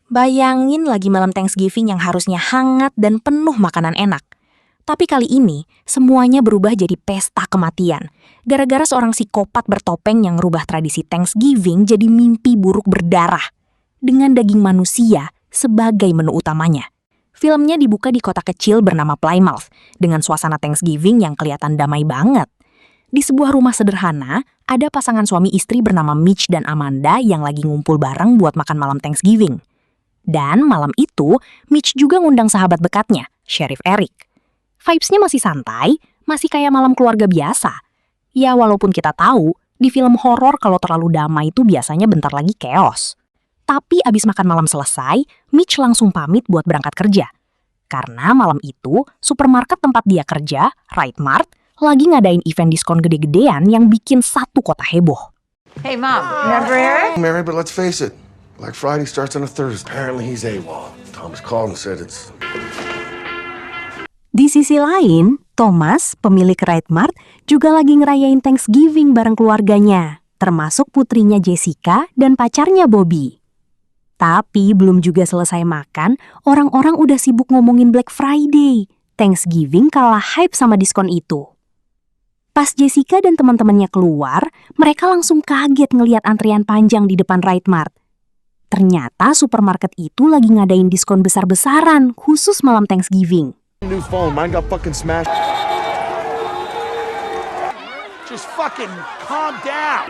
Bayangin lagi malam Thanksgiving yang harusnya hangat dan penuh makanan enak. Tapi kali ini, semuanya berubah jadi pesta kematian. Gara-gara seorang psikopat bertopeng yang rubah tradisi Thanksgiving jadi mimpi buruk berdarah. Dengan daging manusia sebagai menu utamanya. Filmnya dibuka di kota kecil bernama Plymouth, dengan suasana Thanksgiving yang kelihatan damai banget. Di sebuah rumah sederhana, ada pasangan suami istri bernama Mitch dan Amanda yang lagi ngumpul bareng buat makan malam Thanksgiving. Dan malam itu, Mitch juga ngundang sahabat dekatnya, Sheriff Eric. Vibes-nya masih santai, masih kayak malam keluarga biasa. Ya walaupun kita tahu, di film horor kalau terlalu damai itu biasanya bentar lagi chaos. Tapi abis makan malam selesai, Mitch langsung pamit buat berangkat kerja. Karena malam itu, supermarket tempat dia kerja, Right Mart, lagi ngadain event diskon gede-gedean yang bikin satu kota heboh. Hey Mom, remember Eric? Mary, but let's face it. Black Friday starts on a Thursday. Apparently he's AWOL. Thomas called and said it's... Di sisi lain, Thomas, pemilik Right Mart, juga lagi ngerayain Thanksgiving bareng keluarganya, termasuk putrinya Jessica dan pacarnya Bobby. Tapi belum juga selesai makan, orang-orang udah sibuk ngomongin Black Friday. Thanksgiving kalah hype sama diskon itu. Pas Jessica dan teman-temannya keluar, mereka langsung kaget ngelihat antrian panjang di depan Right Mart. Ternyata supermarket itu lagi ngadain diskon besar-besaran khusus malam Thanksgiving. New phone, mine got fucking smashed. Just fucking calm down.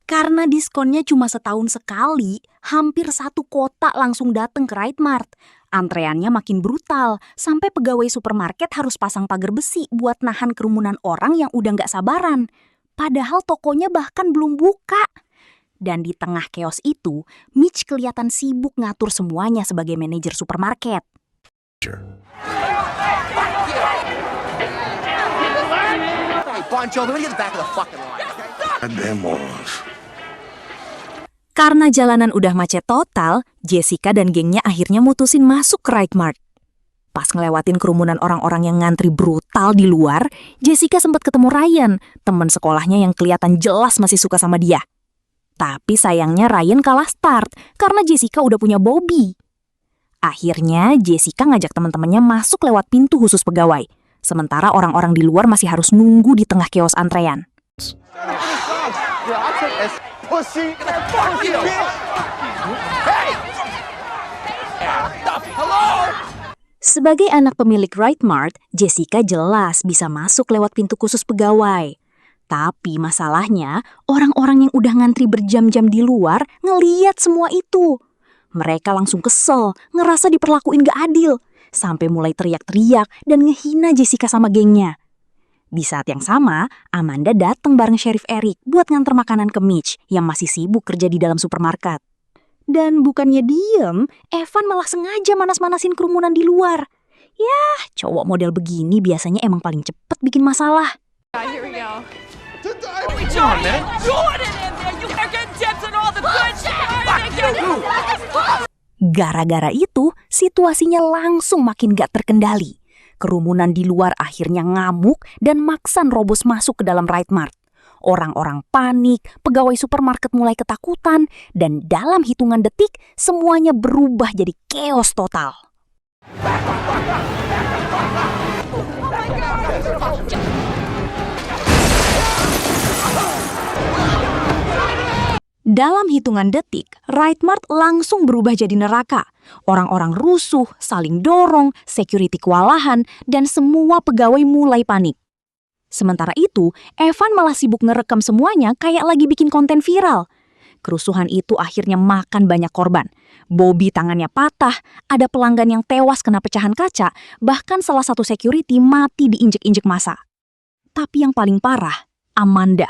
Karena diskonnya cuma setahun sekali, hampir satu kota langsung dateng ke Right Mart. Antreannya makin brutal, sampai pegawai supermarket harus pasang pagar besi buat nahan kerumunan orang yang udah nggak sabaran. Padahal tokonya bahkan belum buka. Dan di tengah chaos itu, Mitch kelihatan sibuk ngatur semuanya sebagai manajer supermarket. Karena jalanan udah macet total, Jessica dan gengnya akhirnya mutusin masuk ke Right Mart. Pas ngelewatin kerumunan orang-orang yang ngantri brutal di luar, Jessica sempat ketemu Ryan, teman sekolahnya yang kelihatan jelas masih suka sama dia. Tapi sayangnya Ryan kalah start karena Jessica udah punya Bobby. Akhirnya Jessica ngajak teman-temannya masuk lewat pintu khusus pegawai, sementara orang-orang di luar masih harus nunggu di tengah chaos antrean. Sebagai anak pemilik Right Mart, Jessica jelas bisa masuk lewat pintu khusus pegawai. Tapi masalahnya, orang-orang yang udah ngantri berjam-jam di luar ngeliat semua itu. Mereka langsung kesel, ngerasa diperlakuin gak adil, sampai mulai teriak-teriak dan ngehina Jessica sama gengnya. Di saat yang sama, Amanda datang bareng Sheriff Eric buat nganter makanan ke Mitch yang masih sibuk kerja di dalam supermarket. Dan bukannya diem, Evan malah sengaja manas-manasin kerumunan di luar. Yah, cowok model begini biasanya emang paling cepet bikin masalah. Here we go. Jordan in there. You are getting tips on all the good shit. Gara-gara itu, situasinya langsung makin gak terkendali. Kerumunan di luar akhirnya ngamuk dan maksa nerobos masuk ke dalam Right Mart. Orang-orang panik, pegawai supermarket mulai ketakutan, dan dalam hitungan detik, semuanya berubah jadi chaos total. Dalam hitungan detik, Right Mart langsung berubah jadi neraka. Orang-orang rusuh, saling dorong, security kewalahan, dan semua pegawai mulai panik. Sementara itu, Evan malah sibuk ngerekam semuanya kayak lagi bikin konten viral. Kerusuhan itu akhirnya makan banyak korban. Bobby tangannya patah, ada pelanggan yang tewas kena pecahan kaca, bahkan salah satu security mati diinjek-injek massa. Tapi yang paling parah, Amanda.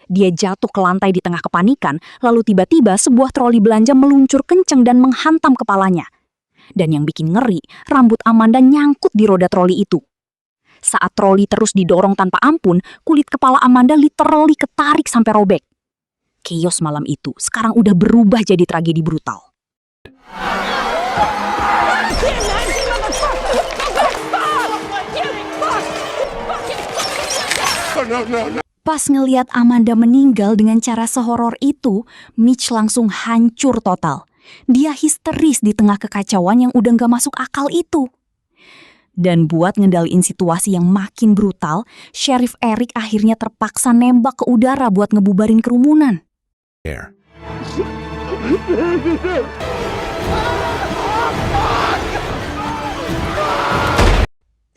Dia jatuh ke lantai di tengah kepanikan, lalu tiba-tiba sebuah troli belanja meluncur kencang dan menghantam kepalanya. Dan yang bikin ngeri, rambut Amanda nyangkut di roda troli itu. Saat troli terus didorong tanpa ampun, kulit kepala Amanda literally ketarik sampai robek. Chaos malam itu sekarang udah berubah jadi tragedi brutal. Pas ngeliat Amanda meninggal dengan cara sehoror itu, Mitch langsung hancur total. Dia histeris di tengah kekacauan yang udah gak masuk akal itu. Dan buat ngendaliin situasi yang makin brutal, Sheriff Eric akhirnya terpaksa nembak ke udara buat ngebubarin kerumunan.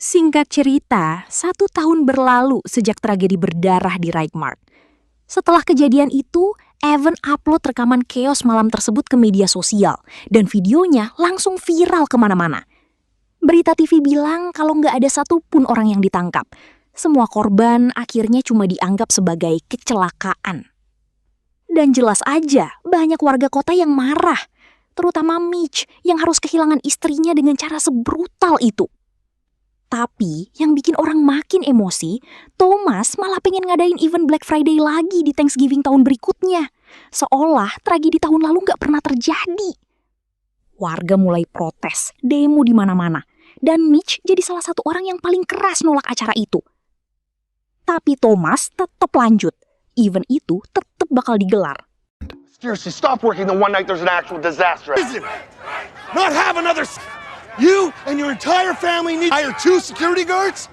Singkat cerita, 1 tahun berlalu sejak tragedi berdarah di Right Mart. Setelah kejadian itu, Evan upload rekaman chaos malam tersebut ke media sosial, dan videonya langsung viral kemana-mana. Berita TV bilang kalau nggak ada satupun orang yang ditangkap. Semua korban akhirnya cuma dianggap sebagai kecelakaan. Dan jelas aja, banyak warga kota yang marah, terutama Mitch yang harus kehilangan istrinya dengan cara sebrutal itu. Tapi yang bikin orang makin emosi, Thomas malah pengen ngadain event Black Friday lagi di Thanksgiving tahun berikutnya. Seolah tragedi tahun lalu nggak pernah terjadi. Warga mulai protes, demo di mana-mana. Dan Mitch jadi salah satu orang yang paling keras nolak acara itu. Tapi Thomas tetap lanjut. Event itu tetap bakal digelar. Seriously, stop working the one night there's an actual disaster. Listen, not have another. You and your entire family need to hire 2 security guards?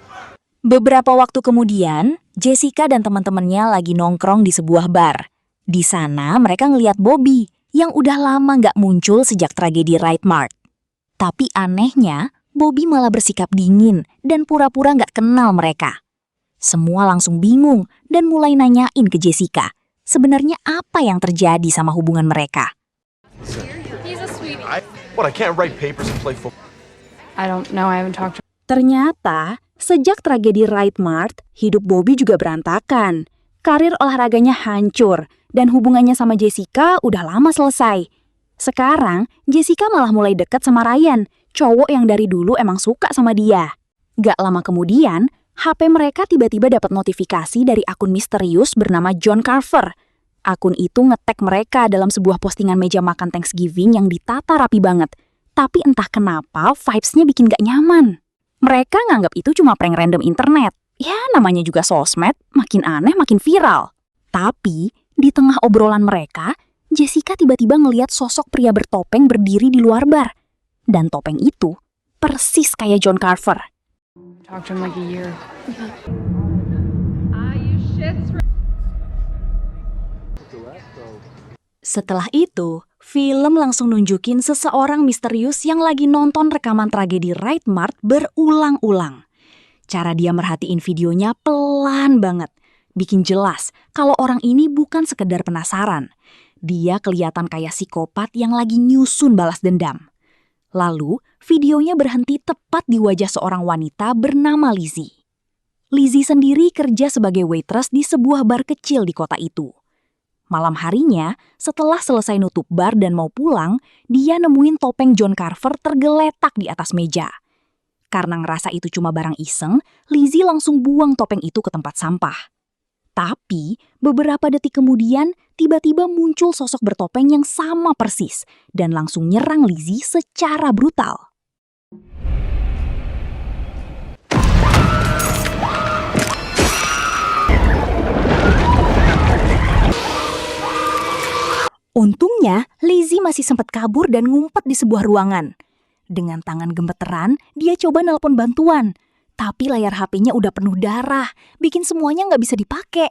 Beberapa waktu kemudian, Jessica dan teman-temannya lagi nongkrong di sebuah bar. Di sana mereka ngeliat Bobby yang udah lama nggak muncul sejak tragedi Right Mart. Tapi anehnya, Bobby malah bersikap dingin dan pura-pura nggak kenal mereka. Semua langsung bingung dan mulai nanyain ke Jessica, sebenarnya apa yang terjadi sama hubungan mereka. What, I can't write papers and play football? I don't know, I haven't talked to Ternyata, sejak tragedi Right Mart, hidup Bobby juga berantakan. Karir olahraganya hancur, dan hubungannya sama Jessica udah lama selesai. Sekarang, Jessica malah mulai dekat sama Ryan, cowok yang dari dulu emang suka sama dia. Gak lama kemudian, HP mereka tiba-tiba dapat notifikasi dari akun misterius bernama John Carver. Akun itu nge-tag mereka dalam sebuah postingan meja makan Thanksgiving yang ditata rapi banget. Tapi entah kenapa vibes-nya bikin gak nyaman. Mereka nganggap itu cuma prank random internet. Ya namanya juga sosmed, makin aneh makin viral. Tapi di tengah obrolan mereka, Jessica tiba-tiba ngeliat sosok pria bertopeng berdiri di luar bar. Dan topeng itu persis kayak John Carver. him like a year. Setelah itu, film langsung nunjukin seseorang misterius yang lagi nonton rekaman tragedi Right Mart berulang-ulang. Cara dia merhatiin videonya pelan banget, bikin jelas kalau orang ini bukan sekedar penasaran. Dia kelihatan kayak psikopat yang lagi nyusun balas dendam. Lalu, videonya berhenti tepat di wajah seorang wanita bernama Lizzie. Lizzie sendiri kerja sebagai waitress di sebuah bar kecil di kota itu. Malam harinya, setelah selesai nutup bar dan mau pulang, dia nemuin topeng John Carver tergeletak di atas meja. Karena ngerasa itu cuma barang iseng, Lizzie langsung buang topeng itu ke tempat sampah. Tapi, beberapa detik kemudian, tiba-tiba muncul sosok bertopeng yang sama persis dan langsung nyerang Lizzie secara brutal. Untungnya, Lizzie masih sempat kabur dan ngumpet di sebuah ruangan. Dengan tangan gemeteran, dia coba nelpon bantuan. Tapi layar HP-nya udah penuh darah, bikin semuanya nggak bisa dipakai.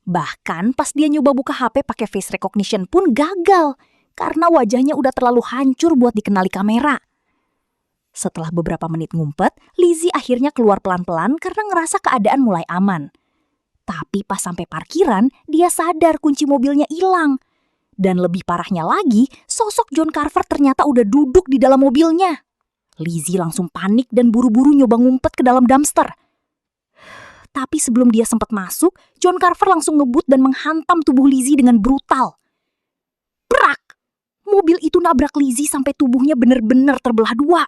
Bahkan pas dia nyoba buka HP pakai face recognition pun gagal, karena wajahnya udah terlalu hancur buat dikenali kamera. Setelah beberapa menit ngumpet, Lizzie akhirnya keluar pelan-pelan karena ngerasa keadaan mulai aman. Tapi pas sampai parkiran, dia sadar kunci mobilnya hilang. Dan lebih parahnya lagi, sosok John Carver ternyata udah duduk di dalam mobilnya. Lizzie langsung panik dan buru-buru nyoba ngumpet ke dalam dumpster. Tapi sebelum dia sempat masuk, John Carver langsung ngebut dan menghantam tubuh Lizzie dengan brutal. Brak! Mobil itu nabrak Lizzie sampai tubuhnya bener-bener terbelah dua.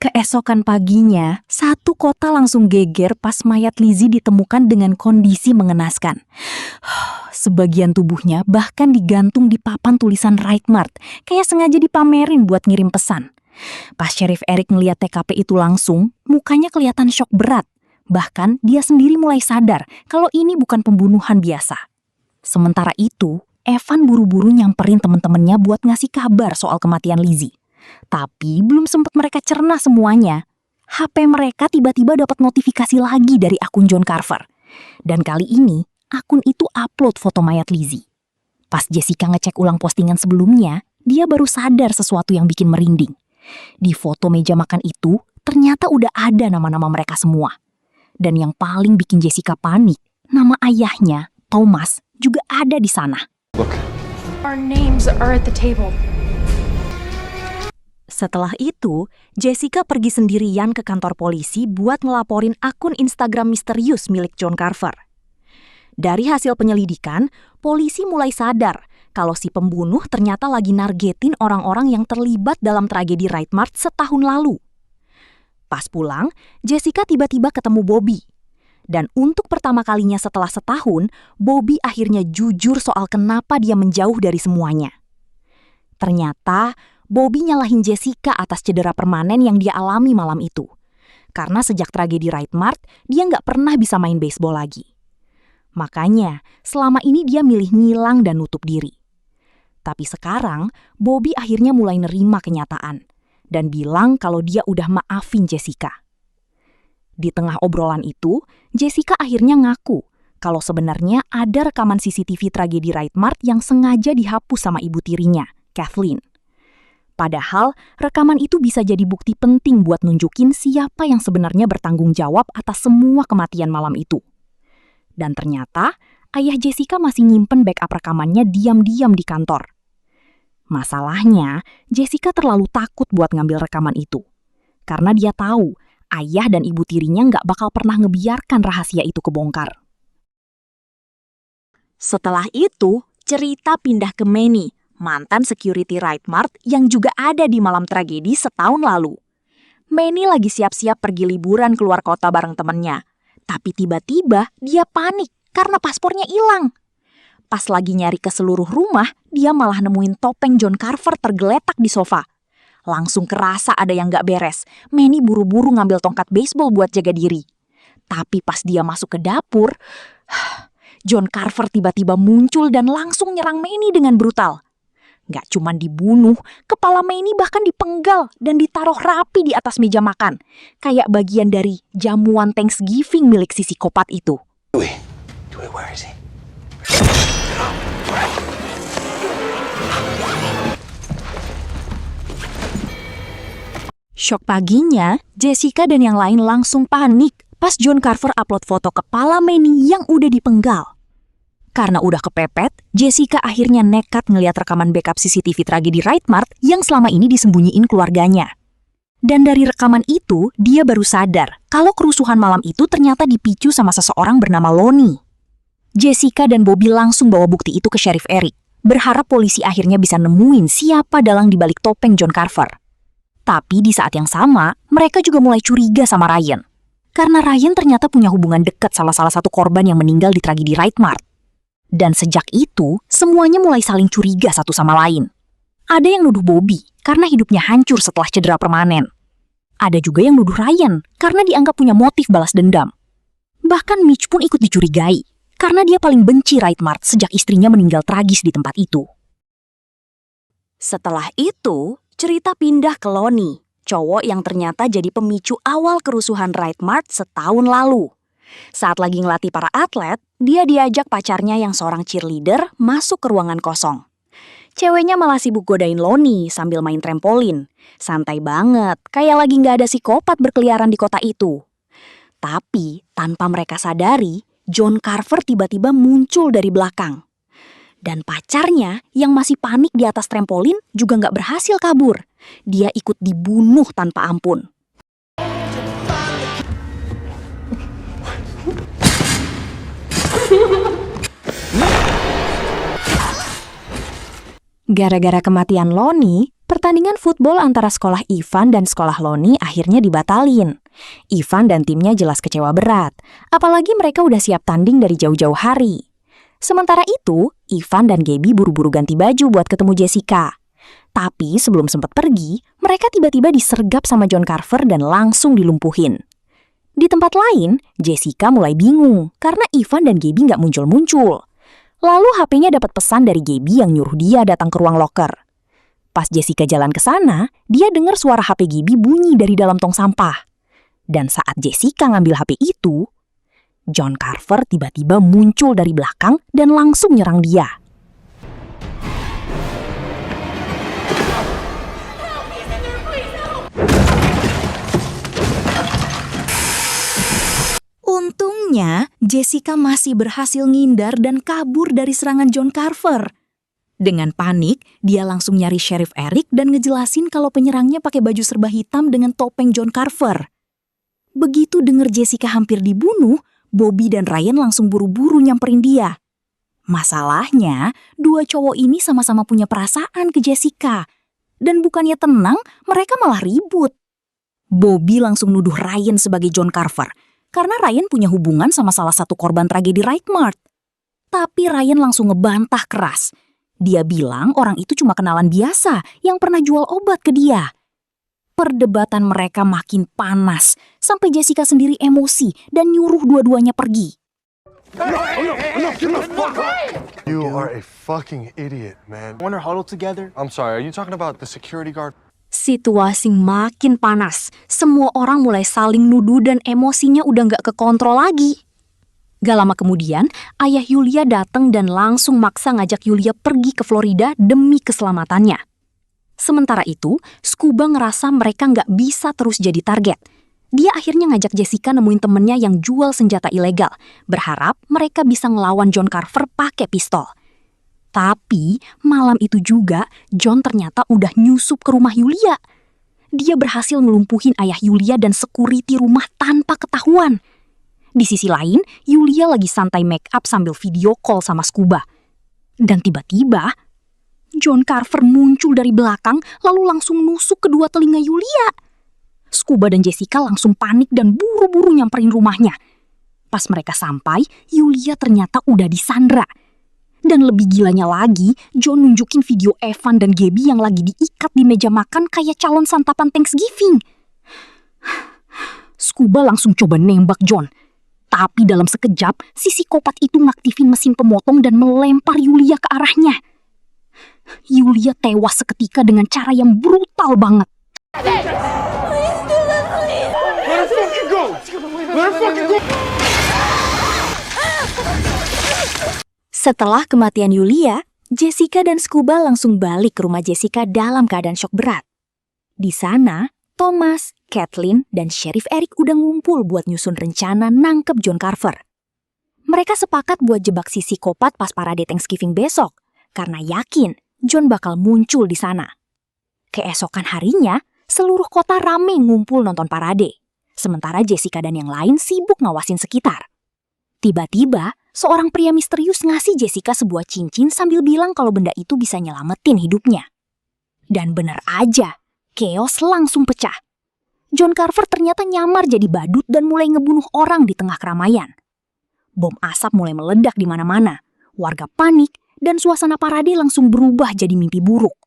Keesokan paginya, satu kota langsung geger pas mayat Lizzie ditemukan dengan kondisi mengenaskan. Sebagian tubuhnya bahkan digantung di papan tulisan Right Mart, kayak sengaja dipamerin buat ngirim pesan. Pas Sheriff Eric ngeliat TKP itu langsung, mukanya kelihatan syok berat. Bahkan dia sendiri mulai sadar kalau ini bukan pembunuhan biasa. Sementara itu, Evan buru-buru nyamperin temen-temennya buat ngasih kabar soal kematian Lizzie. Tapi belum sempat mereka cerna semuanya, HP mereka tiba-tiba dapat notifikasi lagi dari akun John Carver. Dan kali ini, akun itu upload foto mayat Lizzie. Pas Jessica ngecek ulang postingan sebelumnya, dia baru sadar sesuatu yang bikin merinding. Di foto meja makan itu, ternyata udah ada nama-nama mereka semua. Dan yang paling bikin Jessica panik, nama ayahnya, Thomas, juga ada di sana. Our names are at the table. Setelah itu, Jessica pergi sendirian ke kantor polisi buat ngelaporin akun Instagram misterius milik John Carver. Dari hasil penyelidikan, polisi mulai sadar kalau si pembunuh ternyata lagi nargetin orang-orang yang terlibat dalam tragedi Wright Mart setahun lalu. Pas pulang, Jessica tiba-tiba ketemu Bobby. Dan untuk pertama kalinya setelah setahun, Bobby akhirnya jujur soal kenapa dia menjauh dari semuanya. Ternyata, Bobby nyalahin Jessica atas cedera permanen yang dia alami malam itu. Karena sejak tragedi Wright Mart, dia nggak pernah bisa main baseball lagi. Makanya, selama ini dia milih ngilang dan nutup diri. Tapi sekarang, Bobby akhirnya mulai nerima kenyataan dan bilang kalau dia udah maafin Jessica. Di tengah obrolan itu, Jessica akhirnya ngaku kalau sebenarnya ada rekaman CCTV tragedi Wright Mart yang sengaja dihapus sama ibu tirinya, Kathleen. Padahal, rekaman itu bisa jadi bukti penting buat nunjukin siapa yang sebenarnya bertanggung jawab atas semua kematian malam itu. Dan ternyata, ayah Jessica masih nyimpen backup rekamannya diam-diam di kantor. Masalahnya, Jessica terlalu takut buat ngambil rekaman itu. Karena dia tahu, ayah dan ibu tirinya nggak bakal pernah ngebiarkan rahasia itu kebongkar. Setelah itu, cerita pindah ke Manny, mantan security Wright Mart yang juga ada di malam tragedi setahun lalu. Manny lagi siap-siap pergi liburan keluar kota bareng temennya. Tapi tiba-tiba dia panik karena paspornya hilang. Pas lagi nyari ke seluruh rumah, dia malah nemuin topeng John Carver tergeletak di sofa. Langsung kerasa ada yang gak beres. Manny buru-buru ngambil tongkat baseball buat jaga diri. Tapi pas dia masuk ke dapur, John Carver tiba-tiba muncul dan langsung nyerang Manny dengan brutal. Gak cuman dibunuh, kepala Manny bahkan dipenggal dan ditaruh rapi di atas meja makan. Kayak bagian dari jamuan Thanksgiving milik si psikopat itu. Dewey, where is he? Syok paginya, Jessica dan yang lain langsung panik pas John Carver upload foto kepala Manny yang udah dipenggal. Karena udah kepepet, Jessica akhirnya nekat ngeliat rekaman backup CCTV tragedi Wright Mart yang selama ini disembunyiin keluarganya. Dan dari rekaman itu, dia baru sadar kalau kerusuhan malam itu ternyata dipicu sama seseorang bernama Lonnie. Jessica dan Bobby langsung bawa bukti itu ke Sheriff Eric, berharap polisi akhirnya bisa nemuin siapa dalang dibalik topeng John Carver. Tapi di saat yang sama, mereka juga mulai curiga sama Ryan. Karena Ryan ternyata punya hubungan dekat sama salah satu korban yang meninggal di tragedi Wright Mart. Dan sejak itu, semuanya mulai saling curiga satu sama lain. Ada yang nuduh Bobby karena hidupnya hancur setelah cedera permanen. Ada juga yang nuduh Ryan karena dianggap punya motif balas dendam. Bahkan Mitch pun ikut dicurigai karena dia paling benci Wright Mart sejak istrinya meninggal tragis di tempat itu. Setelah itu, cerita pindah ke Lonnie, cowok yang ternyata jadi pemicu awal kerusuhan Wright Mart setahun lalu. Saat lagi ngelatih para atlet, dia diajak pacarnya yang seorang cheerleader masuk ke ruangan kosong. Ceweknya malah sibuk godain Lonnie sambil main trampolin. Santai banget, kayak lagi nggak ada psikopat berkeliaran di kota itu. Tapi, tanpa mereka sadari, John Carver tiba-tiba muncul dari belakang. Dan pacarnya yang masih panik di atas trampolin juga nggak berhasil kabur. Dia ikut dibunuh tanpa ampun. Gara-gara kematian Lonnie, pertandingan football antara sekolah Ivan dan sekolah Lonnie akhirnya dibatalin. Ivan dan timnya jelas kecewa berat, apalagi mereka udah siap tanding dari jauh-jauh hari. Sementara itu, Ivan dan Gaby buru-buru ganti baju buat ketemu Jessica. Tapi sebelum sempat pergi, Mereka tiba-tiba disergap sama John Carver dan langsung dilumpuhin. Di tempat lain, Jessica mulai bingung karena Ivan dan Gaby nggak muncul-muncul. Lalu HP-nya dapat pesan dari Gaby yang nyuruh dia datang ke ruang loker. Pas Jessica jalan ke sana, dia dengar suara HP Gaby bunyi dari dalam tong sampah. Dan saat Jessica ngambil HP itu, John Carver tiba-tiba muncul dari belakang dan langsung nyerang dia. Untungnya, Jessica masih berhasil ngindar dan kabur dari serangan John Carver. Dengan panik, dia langsung nyari Sheriff Eric dan ngejelasin kalau penyerangnya pakai baju serba hitam dengan topeng John Carver. Begitu denger Jessica hampir dibunuh, Bobby dan Ryan langsung buru-buru nyamperin dia. Masalahnya, dua cowok ini sama-sama punya perasaan ke Jessica. Dan bukannya tenang, mereka malah ribut. Bobby langsung nuduh Ryan sebagai John Carver, karena Ryan punya hubungan sama salah satu korban tragedi Wright-Mart. Tapi Ryan langsung ngebantah keras. Dia bilang orang itu cuma kenalan biasa yang pernah jual obat ke dia. Perdebatan mereka makin panas, sampai Jessica sendiri emosi dan nyuruh dua-duanya pergi. You are a fucking idiot, man. Wanna huddle together? I'm sorry, are you talking about the security guard? Situasi makin panas. Semua orang mulai saling nuduh dan emosinya udah nggak kekontrol lagi. Gak lama kemudian, ayah Yulia datang dan langsung maksa ngajak Yulia pergi ke Florida demi keselamatannya. Sementara itu, Scuba ngerasa mereka nggak bisa terus jadi target. Dia akhirnya ngajak Jessica nemuin temennya yang jual senjata ilegal, berharap mereka bisa ngelawan John Carver pakai pistol. Tapi, malam itu juga, John ternyata udah nyusup ke rumah Yulia. Dia berhasil ngelumpuhin ayah Yulia dan security rumah tanpa ketahuan. Di sisi lain, Yulia lagi santai make up sambil video call sama Scuba. Dan tiba-tiba, John Carver muncul dari belakang lalu langsung nusuk kedua telinga Yulia. Scuba dan Jessica langsung panik dan buru-buru nyamperin rumahnya. Pas mereka sampai, Yulia ternyata udah disandra. Dan lebih gilanya lagi, John nunjukin video Evan dan Gaby yang lagi diikat di meja makan kayak calon santapan Thanksgiving. Scuba langsung coba nembak John. Tapi dalam sekejap, si psikopat itu ngaktifin mesin pemotong dan melempar Yulia ke arahnya. Yulia tewas seketika dengan cara yang brutal banget. Let her fucking go! Let her fucking go! Setelah kematian Yulia, Jessica dan Scuba langsung balik ke rumah Jessica dalam keadaan syok berat. Di sana, Thomas, Kathleen, dan Sheriff Eric udah ngumpul buat nyusun rencana nangkep John Carver. Mereka sepakat buat jebak si psikopat pas parade Thanksgiving besok, karena yakin John bakal muncul di sana. Keesokan harinya, seluruh kota rame ngumpul nonton parade. Sementara Jessica dan yang lain sibuk ngawasin sekitar. Tiba-tiba, seorang pria misterius ngasih Jessica sebuah cincin sambil bilang kalau benda itu bisa nyelamatin hidupnya. Dan benar aja, chaos langsung pecah. John Carver ternyata nyamar jadi badut dan mulai ngebunuh orang di tengah keramaian. Bom asap mulai meledak di mana-mana. Warga panik dan suasana parade langsung berubah jadi mimpi buruk.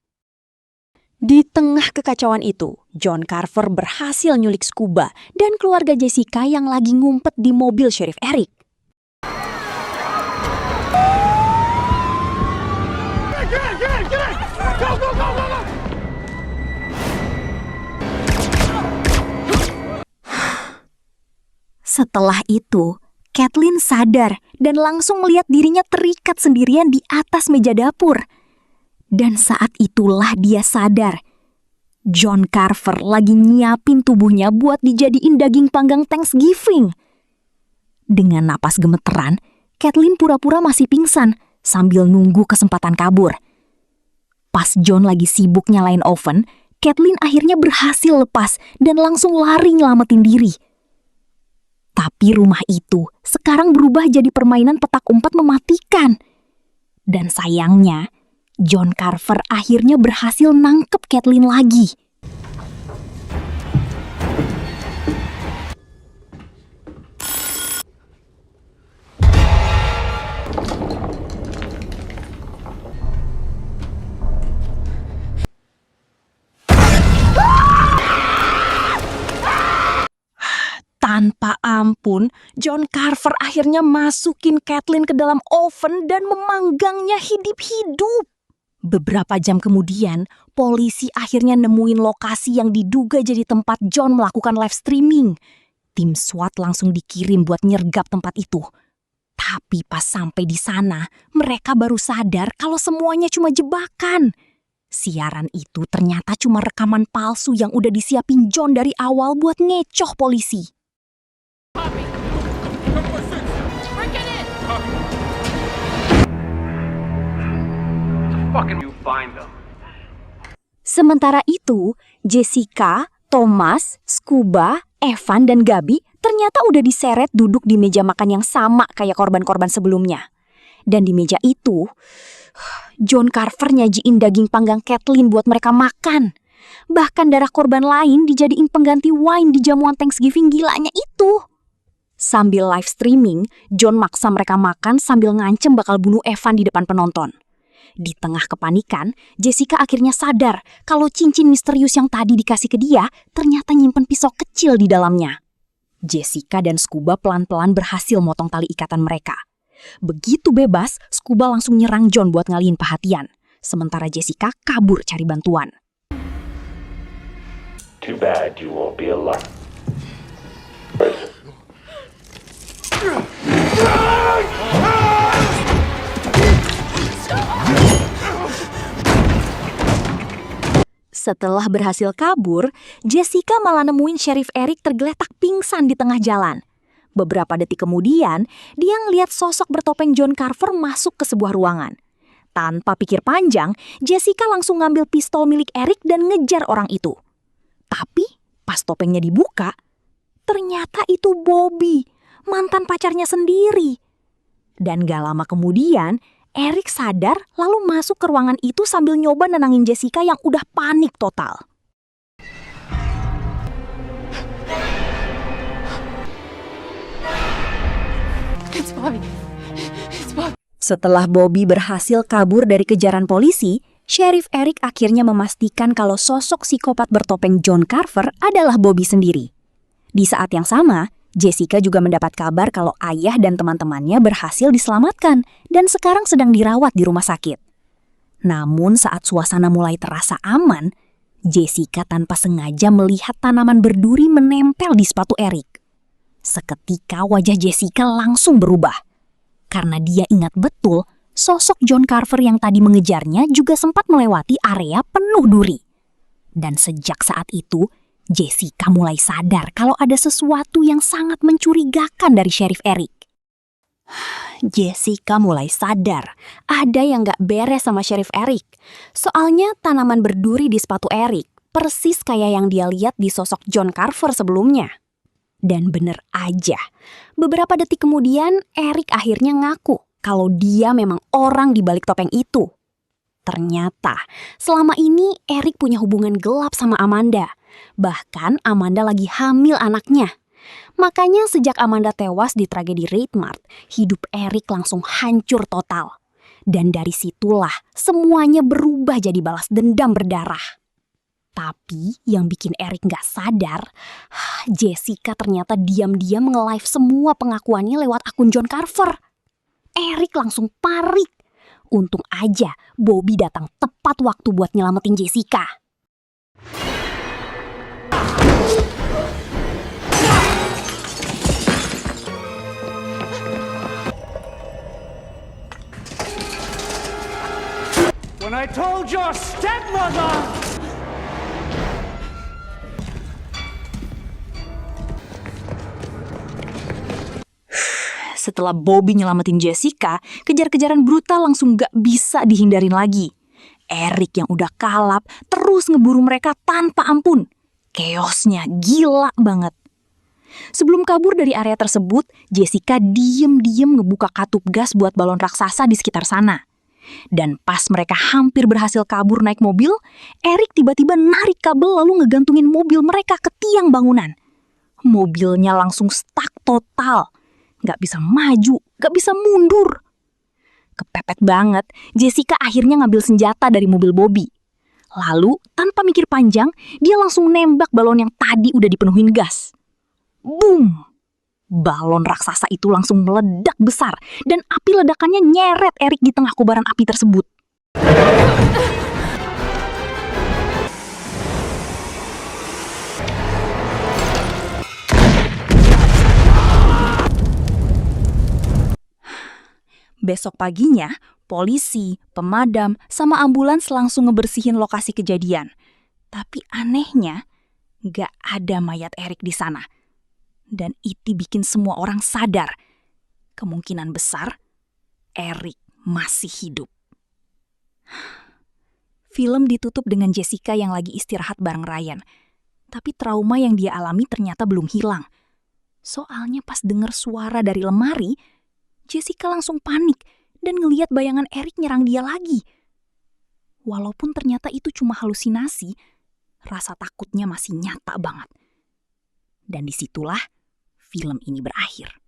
Di tengah kekacauan itu, John Carver berhasil nyulik Scuba dan keluarga Jessica yang lagi ngumpet di mobil Sheriff Eric. Setelah itu, Kathleen sadar dan langsung melihat dirinya terikat sendirian di atas meja dapur. Dan saat itulah dia sadar, John Carver lagi nyiapin tubuhnya buat dijadiin daging panggang Thanksgiving. Dengan napas gemeteran, Kathleen pura-pura masih pingsan sambil nunggu kesempatan kabur. Pas John lagi sibuk nyalain oven, Kathleen akhirnya berhasil lepas dan langsung lari nyelamatin diri. Tapi rumah itu sekarang berubah jadi permainan petak umpet mematikan. Dan sayangnya, John Carver akhirnya berhasil nangkep Kathleen lagi. ampun, John Carver akhirnya masukin Kathleen ke dalam oven dan memanggangnya hidup-hidup. Beberapa jam kemudian, polisi akhirnya nemuin lokasi yang diduga jadi tempat John melakukan live streaming. Tim SWAT langsung dikirim buat nyergap tempat itu. Tapi pas sampai di sana, mereka baru sadar kalau semuanya cuma jebakan. Siaran itu ternyata cuma rekaman palsu yang udah disiapin John dari awal buat ngecoh polisi. Sementara itu, Jessica, Thomas, Scuba, Evan, dan Gabi ternyata udah diseret duduk di meja makan yang sama kayak korban-korban sebelumnya. Dan di meja itu, John Carver nyajiin daging panggang Kathleen buat mereka makan. Bahkan darah korban lain dijadiin pengganti wine di jamuan Thanksgiving gilanya itu. Sambil live streaming, John maksa mereka makan sambil ngancem bakal bunuh Evan di depan penonton. Di tengah kepanikan, Jessica akhirnya sadar kalau cincin misterius yang tadi dikasih ke dia ternyata nyimpen pisau kecil di dalamnya. Jessica dan Scuba pelan-pelan berhasil motong tali ikatan mereka. Begitu bebas, Scuba langsung nyerang John buat ngalihin perhatian. Sementara Jessica kabur cari bantuan. Too bad you won't be alive. Setelah berhasil kabur, Jessica malah nemuin Sheriff Eric tergeletak pingsan di tengah jalan. Beberapa detik kemudian, dia ngeliat sosok bertopeng John Carver masuk ke sebuah ruangan. Tanpa pikir panjang, Jessica langsung ngambil pistol milik Eric dan ngejar orang itu. Tapi pas topengnya dibuka, ternyata itu Bobby, mantan pacarnya sendiri. Dan gak lama kemudian, Eric sadar lalu masuk ke ruangan itu sambil nyoba nenangin Jessica yang udah panik total. It's Bobby. It's Bobby. Setelah Bobby berhasil kabur dari kejaran polisi, Sheriff Eric akhirnya memastikan kalau sosok psikopat bertopeng John Carver adalah Bobby sendiri. Di saat yang sama, Jessica juga mendapat kabar kalau ayah dan teman-temannya berhasil diselamatkan dan sekarang sedang dirawat di rumah sakit. Namun saat suasana mulai terasa aman, Jessica tanpa sengaja melihat tanaman berduri menempel di sepatu Eric. Seketika wajah Jessica langsung berubah. Karena dia ingat betul, sosok John Carver yang tadi mengejarnya juga sempat melewati area penuh duri. Dan sejak saat itu, Jessica mulai sadar kalau ada sesuatu yang sangat mencurigakan dari Sheriff Eric. Jessica mulai sadar ada yang gak beres sama Sheriff Eric. Soalnya tanaman berduri di sepatu Eric persis kayak yang dia lihat di sosok John Carver sebelumnya. Dan bener aja, beberapa detik kemudian Eric akhirnya ngaku kalau dia memang orang di balik topeng itu. Ternyata selama ini Eric punya hubungan gelap sama Amanda. Bahkan Amanda lagi hamil anaknya. Makanya sejak Amanda tewas di tragedi Raid Mart, hidup Eric langsung hancur total. Dan dari situlah semuanya berubah jadi balas dendam berdarah. Tapi yang bikin Eric gak sadar, Jessica ternyata diam-diam nge-live semua pengakuannya lewat akun John Carver. Eric langsung panik. Untung aja Bobby datang tepat waktu buat nyelamatin Jessica. When I told your stepmother! Setelah Bobby nyelamatin Jessica, kejar-kejaran brutal langsung gak bisa dihindarin lagi. Eric yang udah kalap terus ngeburu mereka tanpa ampun. Chaosnya gila banget. Sebelum kabur dari area tersebut, Jessica diem-diem ngebuka katup gas buat balon raksasa di sekitar sana. Dan pas mereka hampir berhasil kabur naik mobil, Eric tiba-tiba narik kabel lalu ngegantungin mobil mereka ke tiang bangunan. Mobilnya langsung stuck total. Gak bisa maju, gak bisa mundur. Kepepet banget, Jessica akhirnya ngambil senjata dari mobil Bobby. Lalu, tanpa mikir panjang, dia langsung nembak balon yang tadi udah dipenuhin gas. Boom! balon raksasa itu langsung meledak besar dan api ledakannya nyeret Eric di tengah kobaran api tersebut. Besok paginya, polisi, pemadam, sama ambulans langsung ngebersihin lokasi kejadian. Tapi anehnya, gak ada mayat Eric di sana. Dan itu bikin semua orang sadar. Kemungkinan besar, Eric masih hidup. Film ditutup dengan Jessica yang lagi istirahat bareng Ryan. Tapi trauma yang dia alami ternyata belum hilang. Soalnya pas denger suara dari lemari, Jessica langsung panik dan ngeliat bayangan Eric nyerang dia lagi. Walaupun ternyata itu cuma halusinasi, rasa takutnya masih nyata banget. Dan disitulah film ini berakhir.